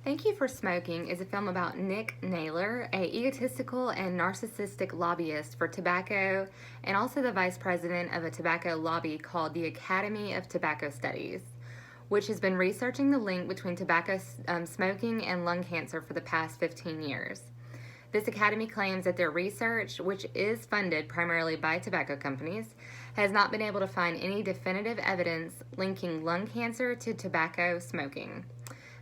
Thank You for Smoking is a film about Nick Naylor, a egotistical and narcissistic lobbyist for tobacco and also the vice president of a tobacco lobby called the Academy of Tobacco Studies, which has been researching the link between tobacco smoking and lung cancer for the past 15 years. This academy claims that their research, which is funded primarily by tobacco companies, has not been able to find any definitive evidence linking lung cancer to tobacco smoking.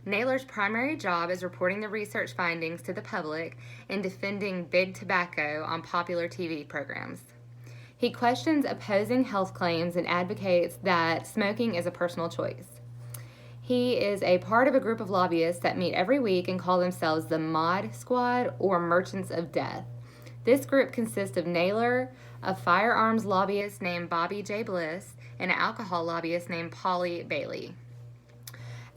Naylor's primary job is reporting the research findings to the public and defending big tobacco on popular TV programs. He questions opposing health claims and advocates that smoking is a personal choice. He is a part of a group of lobbyists that meet every week and call themselves the Mod Squad or Merchants of Death. This group consists of Naylor, a firearms lobbyist named Bobby J. Bliss, and an alcohol lobbyist named Polly Bailey.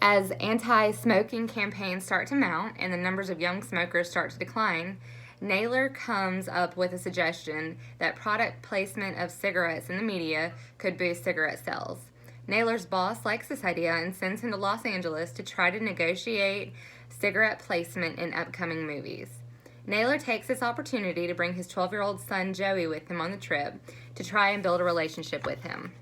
As anti-smoking campaigns start to mount and the numbers of young smokers start to decline, Naylor comes up with a suggestion that product placement of cigarettes in the media could boost cigarette sales. Naylor's boss likes this idea and sends him to Los Angeles to try to negotiate cigarette placement in upcoming movies. Naylor takes this opportunity to bring his 12-year-old son Joey with him on the trip to try and build a relationship with him.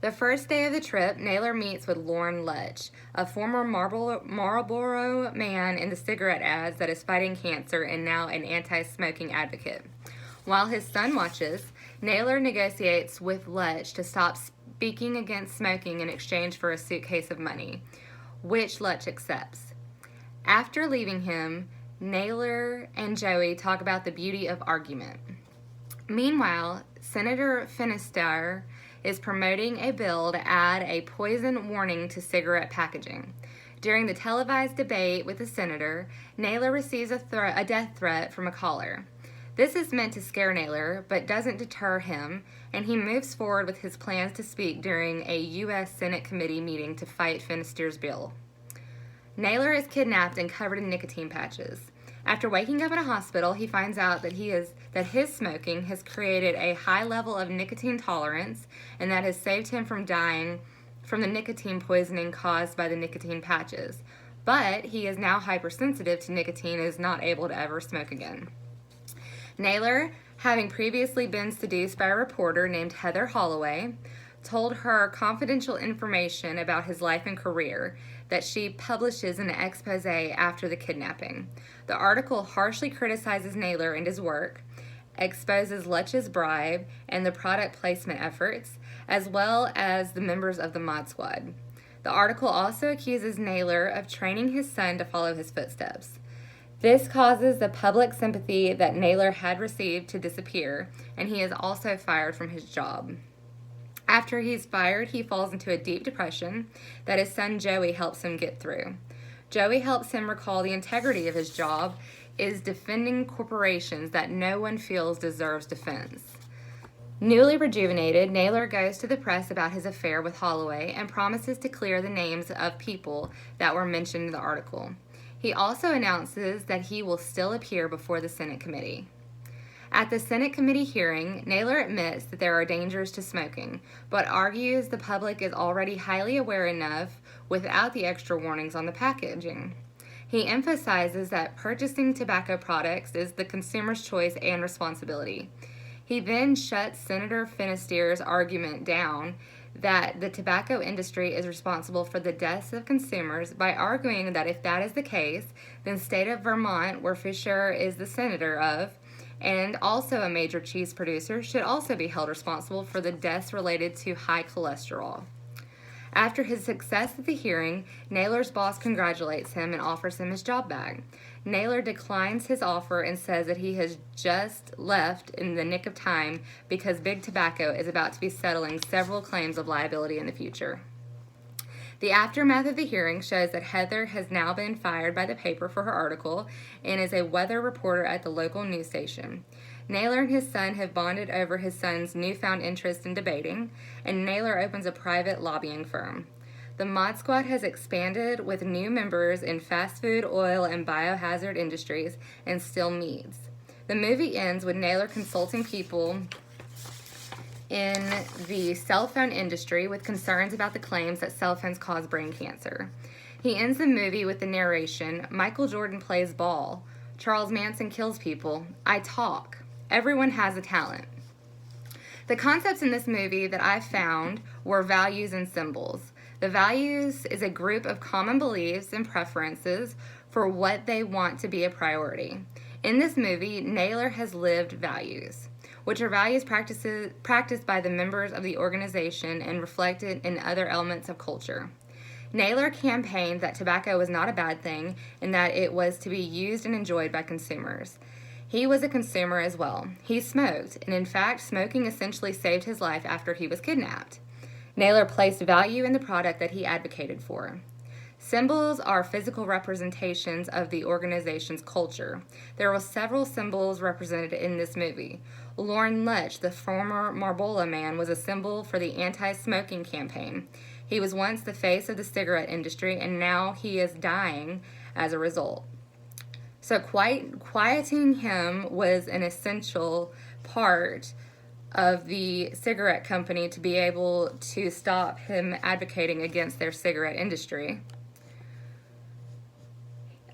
The first day of the trip, Naylor meets with Lauren Lutch, a former Marlboro man in the cigarette ads that is fighting cancer and now an anti-smoking advocate. While his son watches, Naylor negotiates with Lutch to stop speaking against smoking in exchange for a suitcase of money, which Lutch accepts. After leaving him, Naylor and Joey talk about the beauty of argument. Meanwhile, Senator Finisterre is promoting a bill to add a poison warning to cigarette packaging. During the televised debate with the senator, Naylor receives a death threat from a caller. This is meant to scare Naylor, but doesn't deter him, and he moves forward with his plans to speak during a U.S. Senate committee meeting to fight Finisterre's bill. Naylor is kidnapped and covered in nicotine patches. After waking up in a hospital, he finds out that his smoking has created a high level of nicotine tolerance and that has saved him from dying from the nicotine poisoning caused by the nicotine patches. But he is now hypersensitive to nicotine and is not able to ever smoke again. Naylor, having previously been seduced by a reporter named Heather Holloway, told her confidential information about his life and career that she publishes in an expose after the kidnapping. The article harshly criticizes Naylor and his work, exposes Lutch's bribe and the product placement efforts, as well as the members of the Mod Squad. The article also accuses Naylor of training his son to follow his footsteps. This causes the public sympathy that Naylor had received to disappear, and he is also fired from his job. After he's fired, he falls into a deep depression that his son Joey helps him get through. Joey helps him recall the integrity of his job is defending corporations that no one feels deserves defense. Newly rejuvenated, Naylor goes to the press about his affair with Holloway and promises to clear the names of people that were mentioned in the article. He also announces that he will still appear before the Senate committee. At the Senate committee hearing, Naylor admits that there are dangers to smoking, but argues the public is already highly aware enough without the extra warnings on the packaging. He emphasizes that purchasing tobacco products is the consumer's choice and responsibility. He then shuts Senator Finisterre's argument down that the tobacco industry is responsible for the deaths of consumers by arguing that if that is the case, then state of Vermont, where Fisher is the senator of, and also a major cheese producer, should also be held responsible for the deaths related to high cholesterol. After his success at the hearing, Naylor's boss congratulates him and offers him his job back. Naylor declines his offer and says that he has just left in the nick of time because Big Tobacco is about to be settling several claims of liability in the future. The aftermath of the hearing shows that Heather has now been fired by the paper for her article and is a weather reporter at the local news station. Naylor and his son have bonded over his son's newfound interest in debating, and Naylor opens a private lobbying firm. The Mod Squad has expanded with new members in fast food, oil, and biohazard industries and still meets. The movie ends with Naylor consulting people in the cell phone industry with concerns about the claims that cell phones cause brain cancer. He ends the movie with the narration, Michael Jordan plays ball, Charles Manson kills people, I talk. Everyone has a talent. The concepts in this movie that I found were values and symbols. The values is a group of common beliefs and preferences for what they want to be a priority. In this movie, Naylor has lived values, which are values practiced by the members of the organization and reflected in other elements of culture. Naylor campaigned that tobacco was not a bad thing and that it was to be used and enjoyed by consumers. He was a consumer as well. He smoked, and in fact, smoking essentially saved his life after he was kidnapped. Naylor placed value in the product that he advocated for. Symbols are physical representations of the organization's culture. There were several symbols represented in this movie. Loren Lutch, the former Marlboro man, was a symbol for the anti-smoking campaign. He was once the face of the cigarette industry, and now he is dying as a result. So quieting him was an essential part of the cigarette company to be able to stop him advocating against their cigarette industry.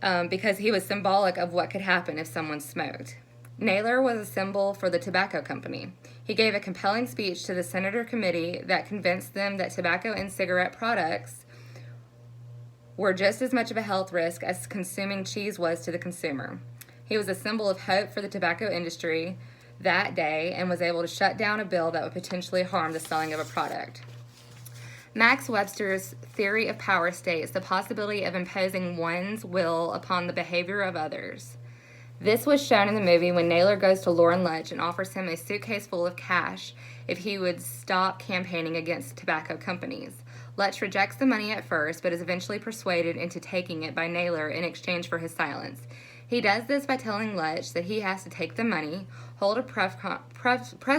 Because he was symbolic of what could happen if someone smoked. Naylor was a symbol for the tobacco company. He gave a compelling speech to the Senator Committee that convinced them that tobacco and cigarette products were just as much of a health risk as consuming cheese was to the consumer. He was a symbol of hope for the tobacco industry that day and was able to shut down a bill that would potentially harm the selling of a product. Max Webster's theory of power states the possibility of imposing one's will upon the behavior of others. This was shown in the movie when Naylor goes to Loren Lutch and offers him a suitcase full of cash if he would stop campaigning against tobacco companies. Lutch rejects the money at first, but is eventually persuaded into taking it by Naylor in exchange for his silence. He does this by telling Lutch that he has to take the money, hold a press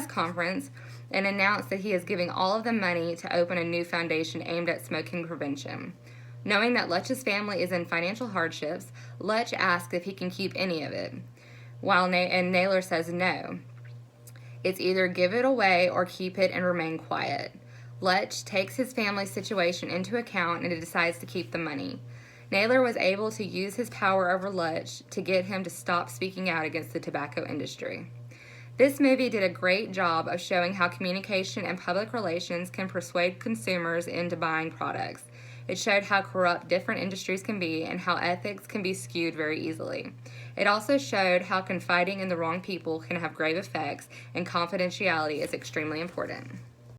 conference, and announce that he is giving all of the money to open a new foundation aimed at smoking prevention. Knowing that Lutch's family is in financial hardships, Lutch asks if he can keep any of it, and Naylor says no. It's either give it away or keep it and remain quiet. Lutch takes his family's situation into account and decides to keep the money. Naylor was able to use his power over Lutch to get him to stop speaking out against the tobacco industry. This movie did a great job of showing how communication and public relations can persuade consumers into buying products. It showed how corrupt different industries can be and how ethics can be skewed very easily. It also showed how confiding in the wrong people can have grave effects, and confidentiality is extremely important.